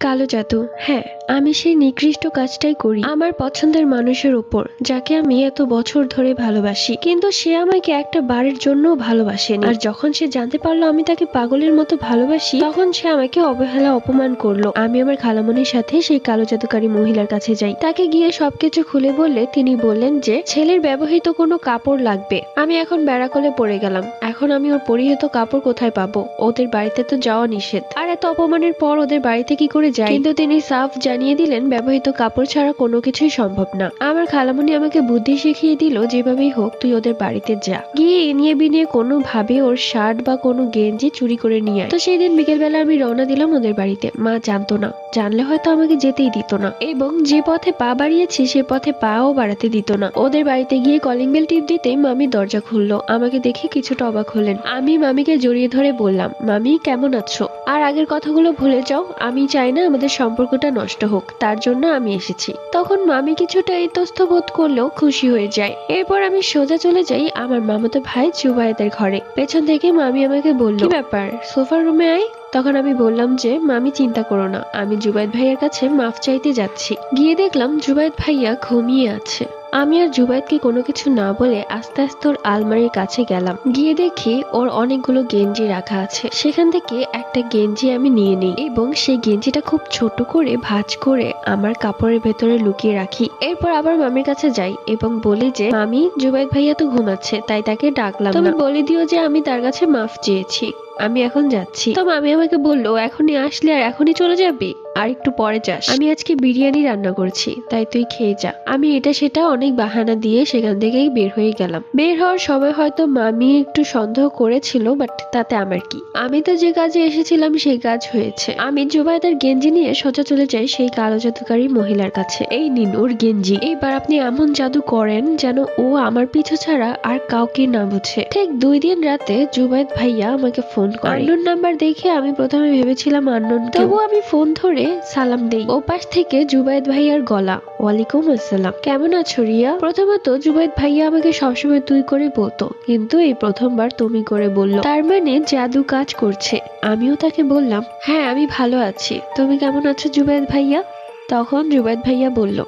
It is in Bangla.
কালো জাদু। হ্যাঁ, আমি সেই নিকৃষ্ট কাজটাই করি আমার পছন্দের মানুষের উপর, যাকে আমি এত বছর ধরে ভালোবাসি, কিন্তু সে আমাকে একটা বারের জন্যও ভালোবাসেনি। আর যখন সে জানতে পারলো আমি তাকে পাগলের মতো ভালোবাসি, তখন সে আমাকে অবহেলা অপমান করলো। আমি আমার খালামণির সাথে সেই কালো জাদুকারী মহিলার কাছে যাই। তাকে গিয়ে সবকিছু খুলে বললে তিনি বললেন যে ছেলের ব্যবহৃত কোনো কাপড় লাগবে। আমি এখন ব্যারাকলে পড়ে গেলাম। এখন আমি ওর পরিহিত কাপড় কোথায় পাবো? ওদের বাড়িতে তো যাওয়া নিষেধ। আর এত অপমানের পর ওদের বাড়িতে কি করে যাই? কিন্তু তিনি সাফ জানিয়ে দিলেন ব্যবহৃত কাপড় ছাড়া কোনো কিছুই সম্ভব না। আমার খালামণি আমাকে বুদ্ধি শিখিয়ে দিল, যেভাবেই হোক তুই ওদের বাড়িতে যা, গিয়ে এনিয়ে বিনিয়ে কোনো ভাবে ওর শার্ট বা কোনো গেঞ্জি চুরি করে নিয়ে আয়। তো সেই দিন বিকেলবেলা আমি রওনা দিলাম ওদের বাড়িতে। মা জানতো না, জানলে হয়তো আমাকে যেতেই দিত না, এবং যে পথে পা বাড়িয়েছি সে পথে পাও বাড়াতে দিত না। ওদের বাড়িতে গিয়ে কলিং বেল টিপ দিতেই মামি দরজা খুললো। আমাকে দেখে কিছুটা অবাক হলেন। আমি মামিকে জড়িয়ে ধরে বললাম, মামি কেমন আছো? আর আগের কথাগুলো ভুলে যাও, আমি চাই না আমাদের সম্পর্কটা নষ্ট হোক, তার জন্য আমি এসেছি। তখন মামি কিছুটা ইতস্ত বোধ করলেও খুশি হয়ে যায়। এরপর আমি সোজা চলে যাই আমার মামাতো ভাই জুবায়েদের ঘরে। পেছন থেকে মামি আমাকে বলল, কি ব্যাপার, সোফার রুমে আয়। তখন আমি বললাম যে মামি চিন্তা করো না, আমি জুবায়েদ ভাইয়ের কাছে মাফ চাইতে যাচ্ছি। গিয়ে দেখলাম জুবায়েদ ভাইয়া ঘুমিয়ে আছে। আমি আর জুবায়েদকে কোনো কিছু না বলে আস্তে আস্তে ওর আলমারির কাছে গেলাম। গিয়ে দেখি ওর অনেকগুলো গেঞ্জি রাখা আছে। সেখান থেকে একটা গেঞ্জি আমি নিয়ে নিই এবং সেই গেঞ্জিটা খুব ছোট করে ভাঁজ করে আমার কাপড়ের ভেতরে লুকিয়ে রাখি। এরপর আবার মামির কাছে যাই এবং বলি যে মামি, জুবায়েদ ভাইয়া তো ঘুমাচ্ছে, তাই তাকে ডাকলাম না। তুমি বলে দিও যে আমি তার কাছে মাফ চেয়েছি, আমি এখন যাচ্ছি। তো মামি আমাকে বললো, এখনই আসলে আর এখনই চলে যাবি? আর একটু পরে যাস, আমি আজকে বিরিয়ানি রান্না করছি, তাই তুই খেয়ে যা। আমি এটা সেটা অনেক বাহানা দিয়ে সেখান থেকেই বের হয়ে গেলাম। বের হওয়ার সময় হয়তো মামি একটু সন্দেহ করেছিল, বাট তাতে আমার কি, আমি তো যে কাজে এসেছিলাম সেই কাজ হয়েছে। আমি জুবায়েদের গেঞ্জি নিয়ে সোজা চলে যাই সেই কালো জাদুকারী মহিলার কাছে। এই নিন ওর গেঞ্জি, এইবার আপনি এমন জাদু করেন যেন ও আমার পিছু ছাড়া আর কাউকে না বুঝে। ঠিক 2 দিন রাতে জুবায়েদ ভাইয়া আমাকে ফোন করে। আননোন নাম্বার দেখে আমি প্রথমে ভেবেছিলাম আননোন, তবু আমি ফোন ধরে সালাম দেই। ও পাশ থেকে জুবায়েদ ভাইয়ার গলা, ওয়ালাইকুম আসসালাম, কেমন আছো রিয়া? প্রথমত জুবায়েদ ভাইয়া আমাকে সবসময় তুই করে বলতো, কিন্তু এই প্রথমবার তুমি করে বললো, তার মানে জাদু কাজ করছে। আমিও তাকে বললাম, হ্যাঁ আমি ভালো আছি, তুমি কেমন আছো জুবায়েদ ভাইয়া? তখন জুবায়েদ ভাইয়া বলল,